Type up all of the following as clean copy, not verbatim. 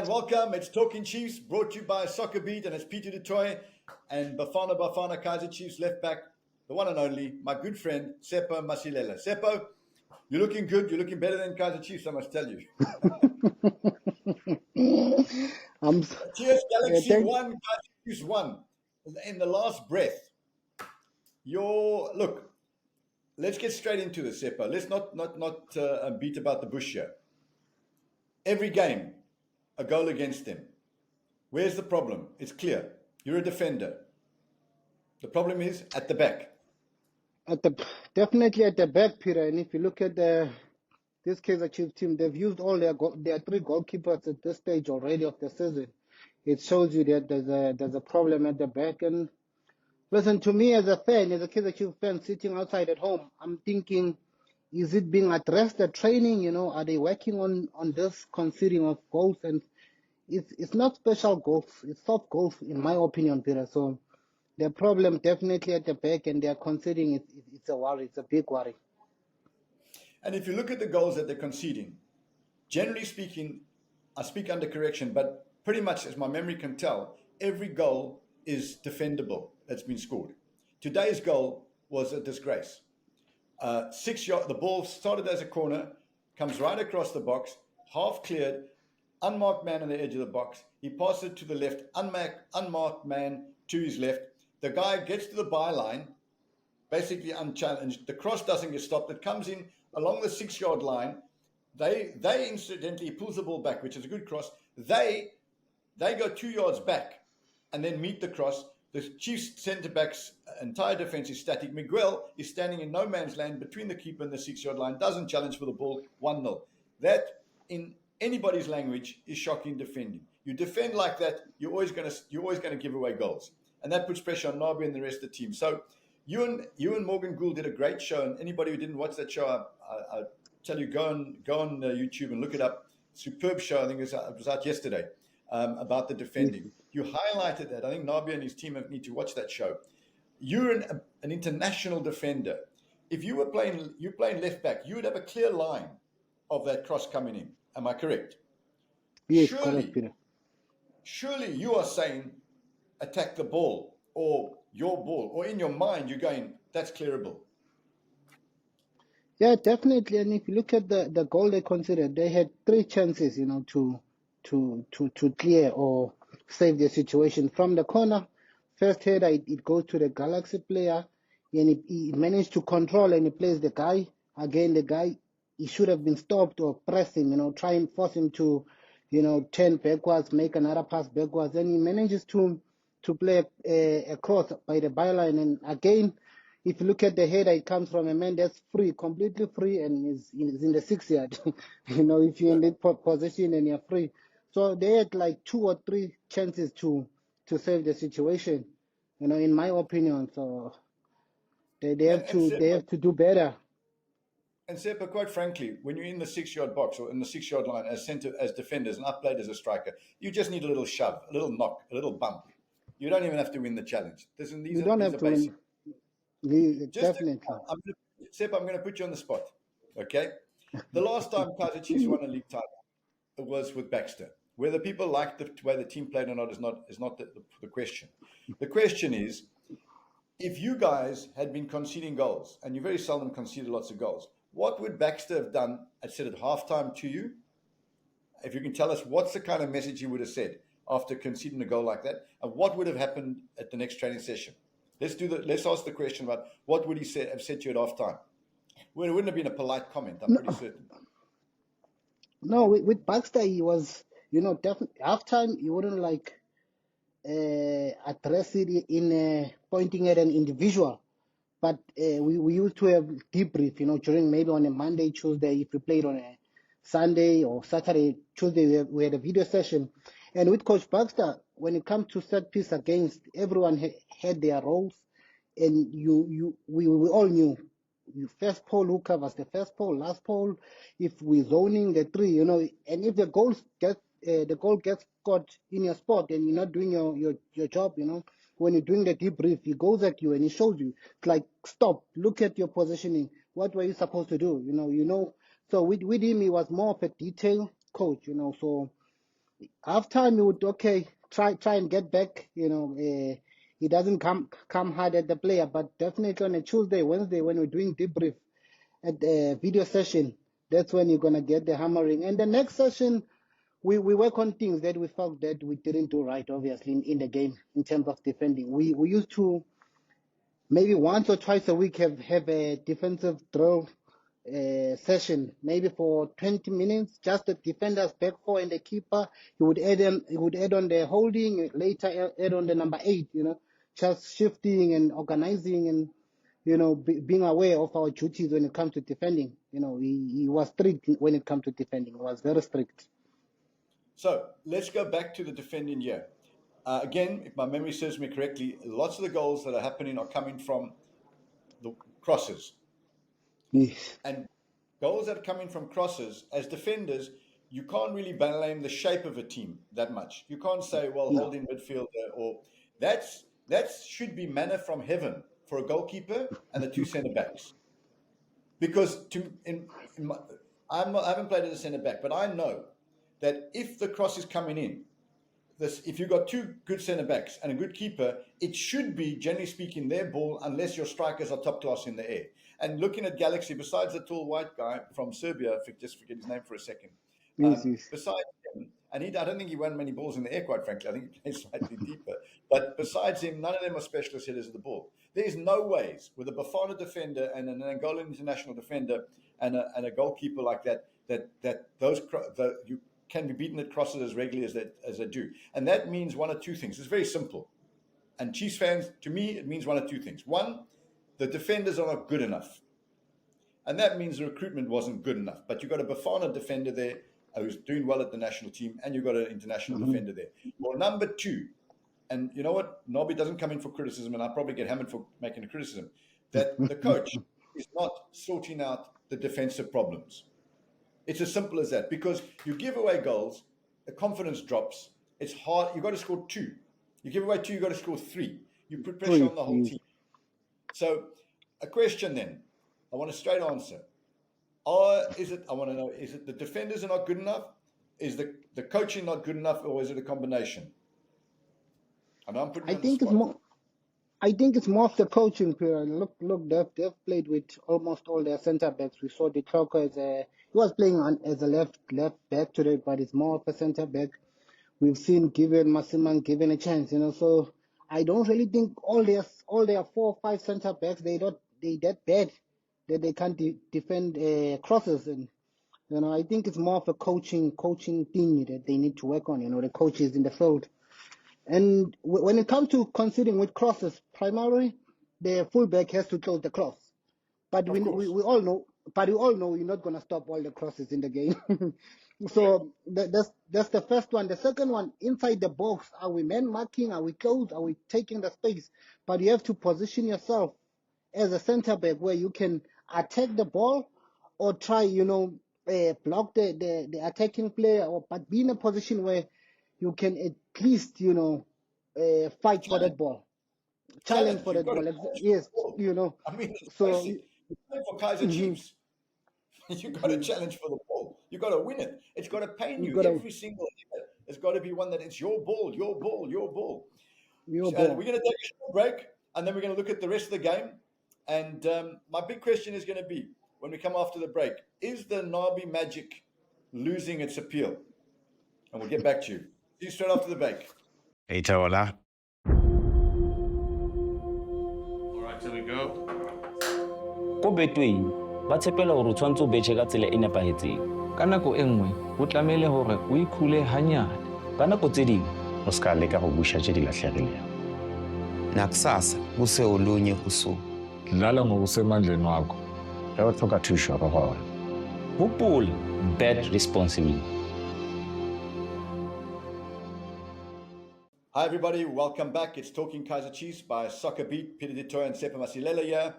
and welcome. It's Talking Chiefs, brought to you by SoccerBeat, and it's Peter du Toit and Bafana Kaizer Chiefs left back, the one and only, my good friend, Tsepo Masilela. Tsepo, you're looking good. You're looking better than Kaizer Chiefs, I must tell you. Cheers, Galaxy Thank, 1, Kaizer Chiefs 1. In the last breath, look, let's get straight into this, Tsepo. Let's not beat about the bush here. Every game, a goal against them. Where's the problem? It's clear. You're a defender. The problem is at the back. definitely at the back, Peter. And if you look at this Kaizer Chiefs team, they've used all their three goalkeepers at this stage already of the season. It shows you that there's a problem at the back. And listen, to me as a fan, as a Kaizer Chiefs fan sitting outside at home, I'm thinking, is it being addressed at training? You know, are they working on this conceding of goals? And it's not special goals, it's soft goals, in my opinion, Peter. So the problem definitely at the back, and they're conceding. It's a worry. It's a big worry. And if you look at the goals that they're conceding, generally speaking, I speak under correction, but pretty much as my memory can tell, every goal is defendable that's been scored. Today's goal was a disgrace. 6 yard, the ball started as a corner, comes right across the box, half cleared, unmarked man on the edge of the box. He passes it to the left, unmarked man to his left. The guy gets to the byline, basically unchallenged. The cross doesn't get stopped. It comes in along the 6 yard line. They incidentally pulls the ball back, which is a good cross. They go 2 yards back and then meet the cross. The Chiefs centre-back's entire defence is static. Miguel is standing in no man's land between the keeper and the 6 yard line, doesn't challenge for the ball, 1-0. That, in anybody's language, is shocking defending. You defend like that, you're always going to give away goals. And that puts pressure on Nabi and the rest of the team. So you and Morgan Gould did a great show. And anybody who didn't watch that show, I tell you, go on YouTube and look it up. Superb show. I think it was out yesterday about the defending. You highlighted that. I think Nabi and his team need to watch that show. You're an international defender. If you were playing left back, you would have a clear line of that cross coming in. Am I correct? Yes, correct, Peter. Surely you are saying attack the ball or your ball, or in your mind you're going, that's clearable. Yeah, definitely. And if you look at the goal they considered, they had 3 chances, you know, to clear or save the situation. From the corner, first header, it goes to the Galaxy player, and he managed to control, and he plays the guy. Again, the guy, he should have been stopped or press him, you know, try and force him to, you know, turn backwards, make another pass backwards. And he manages to play a cross by the byline. And again, if you look at the header, it comes from a man that's free, completely free, and is in the 6 yard. You know, if you're in that position and you're free. So they had like 2 or 3 chances to save the situation, you know, in my opinion. So they have to do better. And Sepa, quite frankly, when you're in the 6 yard box or in the 6 yard line as defenders and played as a striker, you just need a little shove, a little knock, a little bump. You don't even have to win the challenge. You don't have to win. Definitely. Sepa, I'm going to put you on the spot. Okay? The last time Kaizer Chiefs won a league title was with Baxter. Whether people like the way the team played or not is not the question. The question is, if you guys had been conceding goals, and you very seldom conceded lots of goals, what would Baxter have done at halftime to you? If you can tell us what's the kind of message he would have said after conceding a goal like that, and what would have happened at the next training session? Let's ask the question about what would he have said to you at halftime. Well, it wouldn't have been a polite comment, I'm pretty certain. No, with Baxter, he was, you know, definitely halftime. He wouldn't like address it in pointing at an individual, but we used to have debrief, you know, during maybe on a Monday, Tuesday, if we played on a Sunday or Saturday, Tuesday, we had a video session. And with Coach Baxter, when it comes to set piece against, everyone had their roles, and we all knew. You first pole, who covers the first pole, last pole, if we're zoning the 3, you know, and if the goal gets caught in your spot and you're not doing your job, you know, when you're doing the debrief, he goes at you and he shows you. It's like, stop, look at your positioning. What were you supposed to do? You know. So with him, he was more of a detail coach, you know. So half time you would try and get back. He doesn't come hard at the player, but definitely on a Tuesday, Wednesday when we're doing debrief at the video session, that's when you're gonna get the hammering. And the next session, we work on things that we felt that we didn't do right, obviously in the game in terms of defending. We used to maybe once or twice a week have a defensive drill session, maybe for 20 minutes, just the defenders back four and the keeper. He would add on the holding, later add on the number 8. Just shifting and organizing and being aware of our duties when it comes to defending. He was strict when it comes to defending. He was very strict. So let's go back to the defending here. Again, if my memory serves me correctly, lots of the goals that are happening are coming from the crosses. Yes. And goals that are coming from crosses, as defenders, you can't really blame the shape of a team that much. You can't say, well, No. holding midfield, or that should be manna from heaven for a goalkeeper and the 2 centre backs. Because I haven't played as a centre back, but I know that if the cross is coming in, if you've got 2 good centre backs and a good keeper, it should be, generally speaking, their ball, unless your strikers are top class in the air. And looking at Galaxy, besides the tall white guy from Serbia, just forget his name for a second. Yes. Besides him, and I don't think he won many balls in the air, quite frankly. I think he plays slightly deeper. But besides him, none of them are specialist hitters of the ball. There's no ways with a Bafana defender and an Angolan international defender and a goalkeeper like that you can be beaten at crosses as regularly as they do. And that means one of 2 things. It's very simple. And Chiefs fans, to me, it means one of 2 things. One, the defenders are not good enough. And that means the recruitment wasn't good enough. But you've got a Bafana defender there who's doing well at the national team, and you've got an international defender there. Well, number 2, and you know what? Nabi doesn't come in for criticism, and I'll probably get hammered for making a criticism, that the coach is not sorting out the defensive problems. It's as simple as that. Because you give away goals, the confidence drops. It's hard. You've got to score 2. You give away 2, you've got to score 3. You put pressure on the whole team. So a question then. I want a straight answer. Is it the defenders are not good enough? Is the coaching not good enough, or is it a combination? And I'm putting I think it's more of the coaching period. Look, they've played with almost all their centre backs. We saw the Clocker he was playing as a left back today, but it's more of a centre back. We've seen given Masiman given a chance, So I don't really think all their 4 or 5 centre backs they that bad that they can't defend crosses, and I think it's more of a coaching thing that they need to work on. The coaches in the field. And when it comes to conceding with crosses, primarily the fullback has to close the cross. But we all know. But we all know you're not going to stop all the crosses in the game. So that's the first one. The second one, inside the box, are we man marking? Are we close? Are we taking the space? But you have to position yourself as a centre back where you can attack the ball or try, block the attacking player, but be in a position where you can at least, fight for that ball. Challenge for that ball. Yes, I mean, it's so basic. For Kaizer Chiefs, you've got to challenge for the ball. You've got to win it. It's got to pain you every single year. It's got to be one that it's your ball, your ball, your ball. We're going to take a short break, and then we're going to look at the rest of the game. And my big question is going to be, when we come after the break, is the Nabi magic losing its appeal? And we'll get back to you. See you straight after the break. Hey, Taola. All right, here we go. Ko Betway ba tshepela hore o tshwantse o betjhe ka tsela e nepahetseng. Ka nako e nngwe o tlamehile hore o ikhule hanyane. Ka nako tse ding O ska leka go busha tše di lahlegilego. Nakusasa kuse olunye usuku. Dlala ngokusemandleni wakho. Ge o tlhoka thušo re gona. hopola, bet responsibly. Hi, everybody. Welcome back. It's Talking Kaizer Chiefs by SoccerBeat. Toit and Tsepo Masilela here.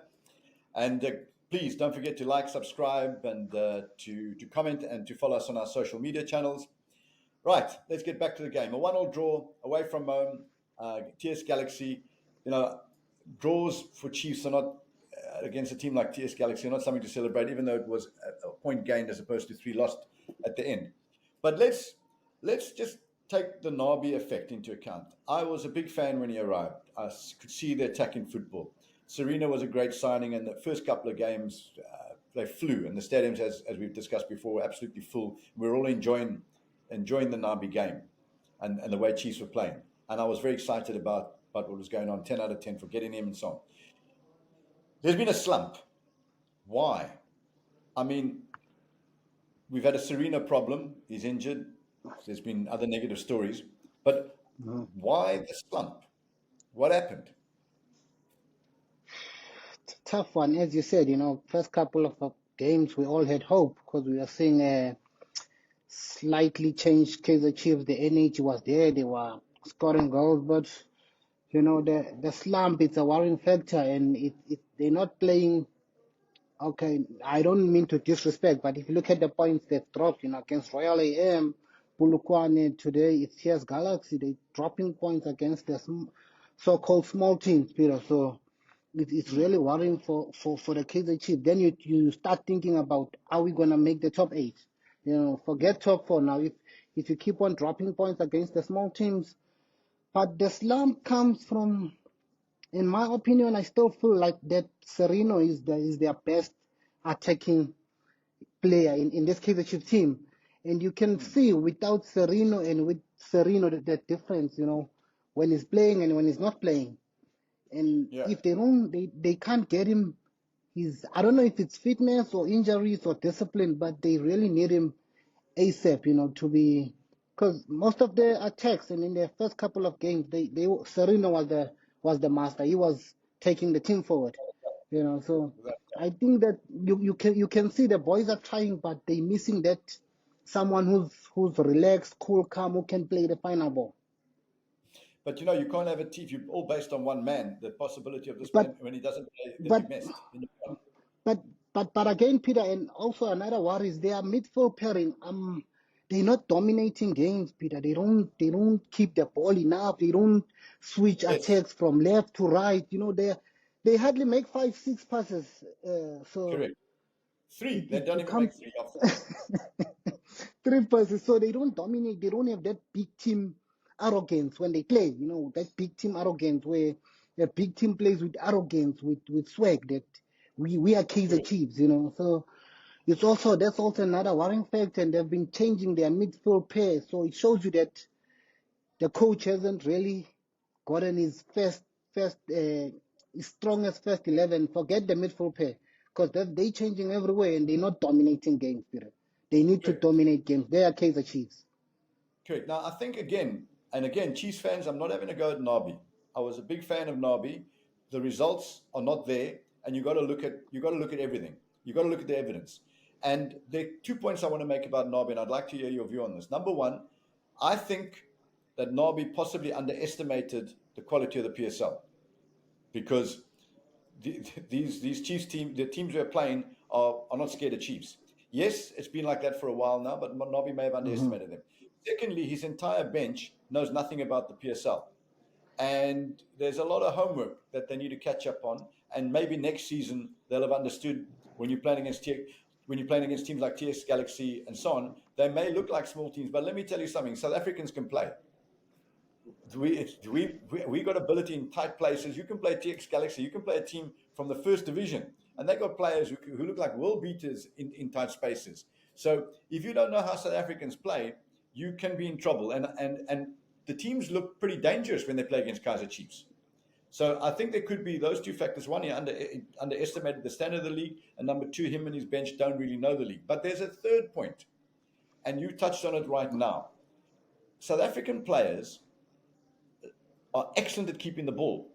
And please don't forget to like, subscribe, and to comment and to follow us on our social media channels. Right, let's get back to the game. A 1-1 draw away from home, TS Galaxy. Draws for Chiefs are not, against a team like TS Galaxy, are not something to celebrate, even though it was a point gained as opposed to 3 lost at the end. But let's just take the Nabi effect into account. I was a big fan when he arrived. I could see the attacking football. Sirino was a great signing, and the first couple of games they flew, and the stadiums, as we've discussed before, were absolutely full. We were all enjoying the Nabi game and the way Chiefs were playing, and I was very excited about what was going on. 10 out of 10 for getting him and so on. There's been a slump. Why? I mean, we've had a Sirino problem. He's injured. There's been other negative stories. But why the slump? What happened? It's a tough one, as you said. First couple of games we all had hope because we were seeing a slightly changed Kaizer Chiefs. The energy was there. They were scoring goals, but the slump, it's a worrying factor, and they're not playing. Okay, I don't mean to disrespect, but if you look at the points they've dropped, against Royal AM, Polokwane, today it's TS Galaxy, they're dropping points against the so-called small teams, Peter. So it's really worrying for the Kaizer Chiefs. Then you start thinking about, are we going to make the top 8? Forget top 4 now. If you keep on dropping points against the small teams. But the slump comes from, in my opinion, I still feel like that Sirino is their best attacking player in this Kaizer Chiefs team. And you can see without Sirino and with Sirino the difference, when he's playing and when he's not playing. And if they can't get him, I don't know if it's fitness or injuries or discipline, but they really need him ASAP, to be, because most of the attacks and in their first couple of games, Sirino was the master. He was taking the team forward, So I think that you can see the boys are trying, but they're missing that someone who's relaxed, cool, calm, who can play the final ball. But you can't have a team. You're all based on one man. The possibility of this man, when he doesn't play, then you missed. But again, Peter, and also another worry is their midfield pairing. They're not dominating games, Peter. They don't keep the ball enough. They don't switch attacks from left to right. They hardly make 5-6 passes. So correct. 3. They don't even make 3 off. 3 passes. So they don't dominate. They don't have that big team arrogance when they play. That big team arrogance where a big team plays with arrogance, with swag, that we are Kaizer Chiefs, So that's also another worrying factor, and they've been changing their midfield pair. So it shows you that the coach hasn't really gotten his his strongest first 11. Forget the midfield pair, because they're changing everywhere and they're not dominating games, Peter. They need to dominate games. They are Kaizer Chiefs. Correct. Now I think again, Chiefs fans, I'm not having a go at Nabi. I was a big fan of Nabi. The results are not there, and you got to look at everything. You got to look at the evidence. And there are 2 points I want to make about Nabi, and I'd like to hear your view on this. Number one, I think that Nabi possibly underestimated the quality of the PSL, because these Chiefs the teams we're playing are not scared of Chiefs. Yes, it's been like that for a while now, but Nabi may have underestimated them. Secondly, his entire bench knows nothing about the PSL. And there's a lot of homework that they need to catch up on. And maybe next season they'll have understood when you're playing against teams like TS Galaxy and so on, they may look like small teams. But let me tell you something, South Africans can play. We got ability in tight places. You can play TX Galaxy. You can play a team from the first division. And they got players who look like world beaters in tight spaces. So if you don't know how South Africans play, you can be in trouble. And the teams look pretty dangerous when they play against Kaizer Chiefs. So I think there could be those 2 factors. One, he underestimated the standard of the league. And number 2, him and his bench don't really know the league. But there's a third point, and you touched on it right now. South African players are excellent at keeping the ball.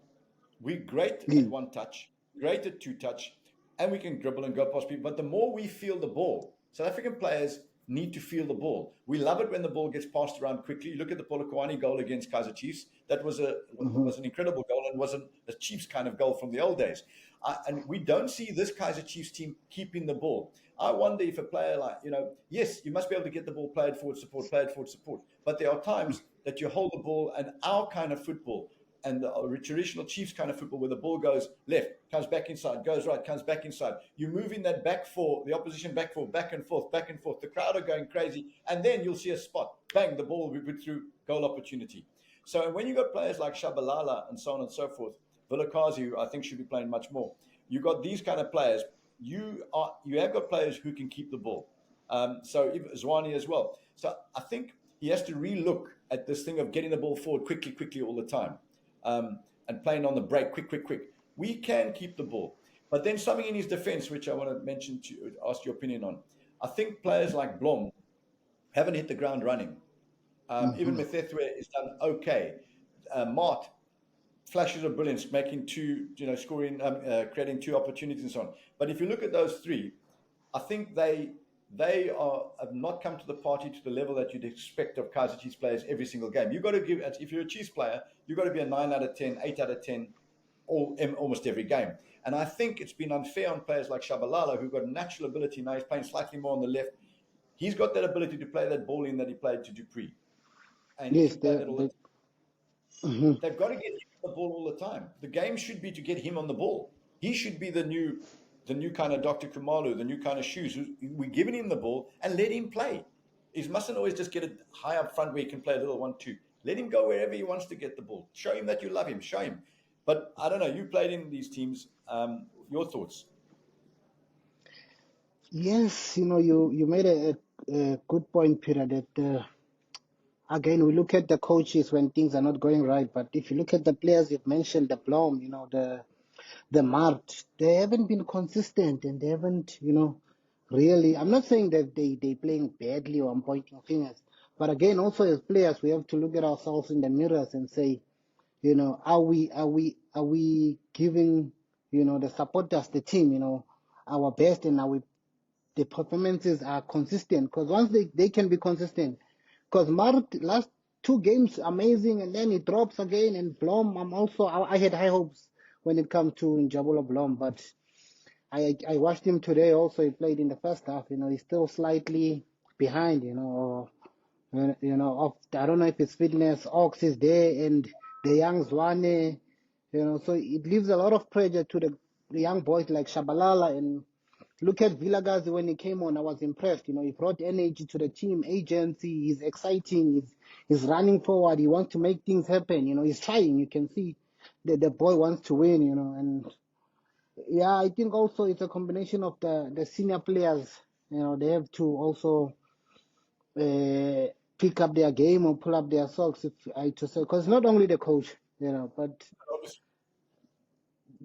We're great at one touch, great at 2 touch, and we can dribble and go past people. But the more we feel the ball, South African players need to feel the ball. We love it when the ball gets passed around quickly. Look at the Polokwane goal against Kaizer Chiefs. That was an incredible goal, and wasn't a Chiefs kind of goal from the old days. And we don't see this Kaizer Chiefs team keeping the ball. I wonder if a player like, yes, you must be able to get the ball, play it forward, support. But there are times that you hold the ball, and our kind of football, and the traditional Chiefs kind of football where the ball goes left, comes back inside, goes right, comes back inside. You're moving that back four, the opposition back four, back and forth, back and forth. The crowd are going crazy. And then you'll see a spot. Bang, the ball will be put through, goal opportunity. So when you've got players like Shabalala and so on and so forth, Vilakazi, who I think should be playing much more, you've got these kind of players. You have got players who can keep the ball. So Zwane as well. So I think he has to relook at this thing of getting the ball forward quickly all the time. And playing on the break, quick. We can keep the ball. But then something in his defense, which I want to mention to you, ask your opinion on. I think players like Blom haven't hit the ground running. Even Methethwe is done okay. Mart, flashes of brilliance, making two, scoring, creating two opportunities and so on. But if you look at those three, I think they have not come to the party to the level that you'd expect of Kaizer Chiefs players every single game. You've got to give, if you're a Chiefs player, you've got to be a 9 out of 10, 8 out of 10, almost every game. And I think it's been unfair on players like Shabalala, who've got a natural ability. Now he's playing slightly more on the left. He's got that ability to play that ball in that he played to Dupree. And Yes, they've got to get him on the ball all the time. The game should be to get him on the ball. He should be the new kind of Dr. Kumalu, the new kind of shoes. We're giving him the ball and let him play. He mustn't always just get it high up front where he can play a little 1-2. Let him go wherever he wants to get the ball. Show him that you love him. Show him. But I don't know. You played in these teams. Your thoughts? Yes, you made a good point, Peter, that again, we look at the coaches when things are not going right. But if you look at the players you've mentioned, the Blom, the Mart, they haven't been consistent and they haven't, really. I'm not saying that they playing badly or I'm pointing fingers. But again, also as players, we have to look at ourselves in the mirrors and say, are we giving, the supporters, the team, our best, and the performances are consistent? Because once they can be consistent, because Mart last 2 games amazing, and then it drops again. And Blom, I had high hopes when it comes to Njabulo Blom, but I watched him today. Also, he played in the first half. He's still slightly behind. I don't know if his fitness. Ox is there, and the young Zwane. So it leaves a lot of pressure to the young boys like Shabalala. And look at Vilakazi when he came on. I was impressed. He brought energy to the team, agency. He's exciting. He's running forward. He wants to make things happen. He's trying. You can see that the boy wants to win. And yeah, I think also it's a combination of the senior players. They have to also pick up their game or pull up their socks, if I to say, because not only the coach,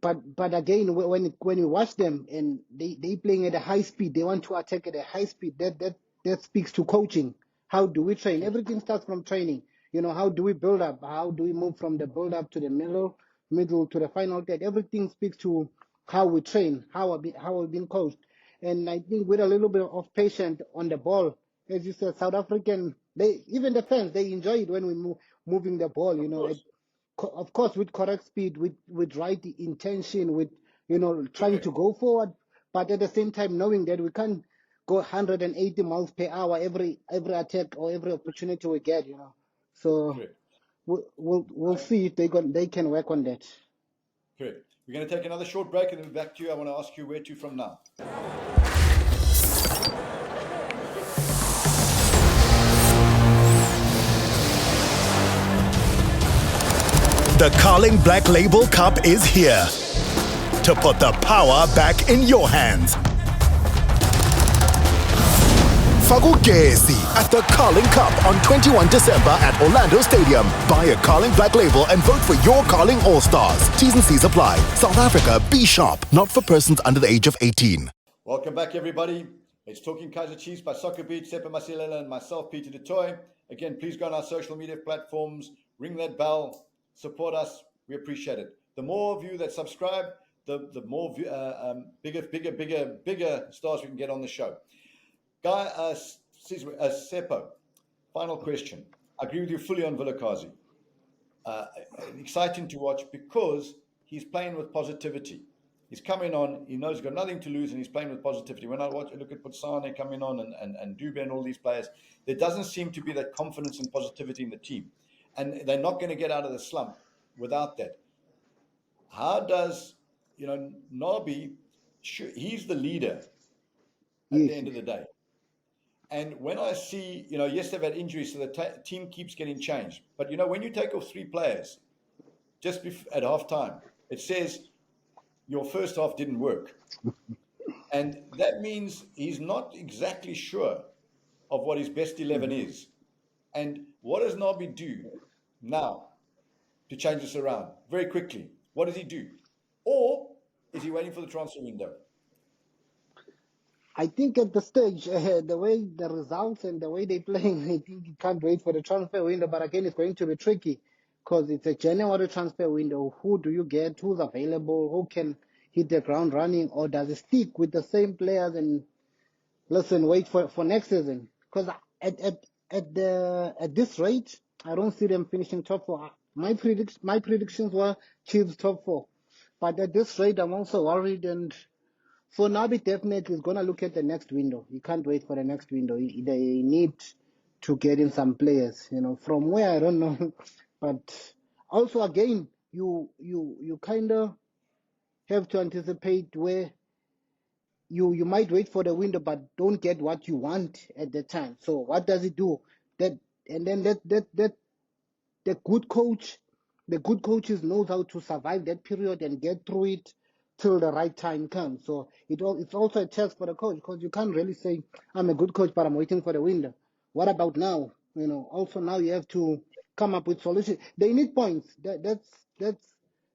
but again, when you watch them and they playing at a high speed, they want to attack at a high speed. That speaks to coaching. How do we train? Everything starts from training. How do we build up? How do we move from the build up to the middle to the final third? Everything speaks to how we train, how we've been coached. And I think with a little bit of patience on the ball, as you said, South African, even the fans, they enjoy it when we moving the ball. Of course, with correct speed, with right intention, with trying to go forward, but at the same time knowing that we can't go 180 miles per hour every attack or every opportunity we get. So we'll see if they can work on that. Correct. We're going to take another short break and then back to you. I want to ask you where to from now. The Carling Black Label Cup is here to put the power back in your hands. Fagugesi at the Carling Cup on 21 December at Orlando Stadium. Buy a Carling Black Label and vote for your Carling All-Stars. T's and C's apply. South Africa, be sharp. Not for persons under the age of 18. Welcome back, everybody. It's Talking Kaizer Chiefs by SoccerBeat, Tsepo Masilela, and myself, Peter du Toit. Again, please go on our social media platforms, ring that bell, support us. We appreciate it. The more of you that subscribe, the more bigger stars we can get on the show. Guy, Tsepo, final question. I agree with you fully on Vilakazi. Exciting to watch because he's playing with positivity. He's coming on, he knows he's got nothing to lose, and he's playing with positivity. When I look at Putsane coming on and Dube and all these players, there doesn't seem to be that confidence and positivity in the team. And they're not going to get out of the slump without that. How does, Nabi, he's the leader at the end of the day. And when I see, yes, they've had injuries, so the team keeps getting changed. But, when you take off 3 players just at halftime, it says your first half didn't work. And that means he's not exactly sure of what his best 11 is. And what does Nabi do now to change this around very quickly? What does he do? Or is he waiting for the transfer window? I think at the stage, the way the results and the way they're playing, I think you can't wait for the transfer window. But again, it's going to be tricky because it's a January transfer window. Who do you get? Who's available? Who can hit the ground running? Or does it stick with the same players and wait for next season? Because at this rate, I don't see them finishing top 4. My predictions were Chiefs top 4, but at this rate, I'm also worried. And for Nabi, definitely is going to look at the next window. He can't wait for the next window. They need to get in some players, from where I don't know. But also, again, you kind of have to anticipate where you might wait for the window, but don't get what you want at the time. So what does it do? That the good coaches knows how to survive that period and get through it till the right time comes. So it's also a test for the coach, because you can't really say I'm a good coach, but I'm waiting for the window. What about now? Also now you have to come up with solutions. They need points.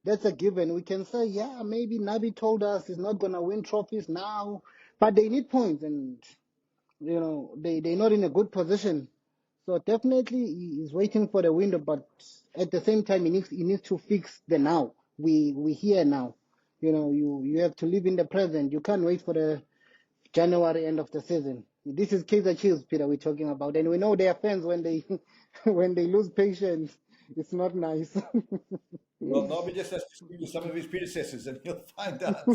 That's a given. We can say, yeah, maybe Nabi told us he's not gonna win trophies now, but they need points, and they're not in a good position. So definitely he's waiting for the window, but at the same time he needs to fix the now. We here now. You have to live in the present. You can't wait for the January end of the season. This is Kaizer Chiefs, Peter, we're talking about, and we know their fans when they when they lose patience, it's not nice. Well, Nabi just has to speak to some of his predecessors and he'll find out.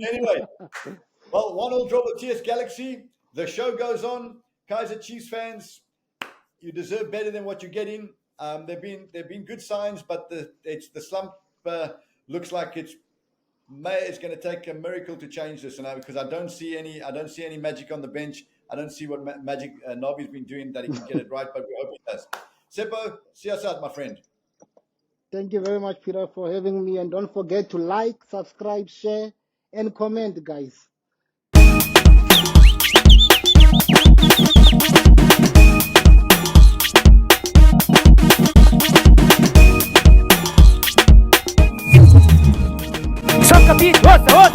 Anyway, well, 1-1 draw with TS Galaxy. The show goes on. Kaizer Chiefs fans, you deserve better than what you're getting. There've been good signs, but the slump looks like it's going to take a miracle to change this, because I don't see any magic on the bench. I don't see what magic Nabi's been doing that he can get it right, but we hope he does. Tsepo, see us out, my friend. Thank you very much, Peter, for having me, and don't forget to like, subscribe, share, and comment, guys. SoccerBeat, what's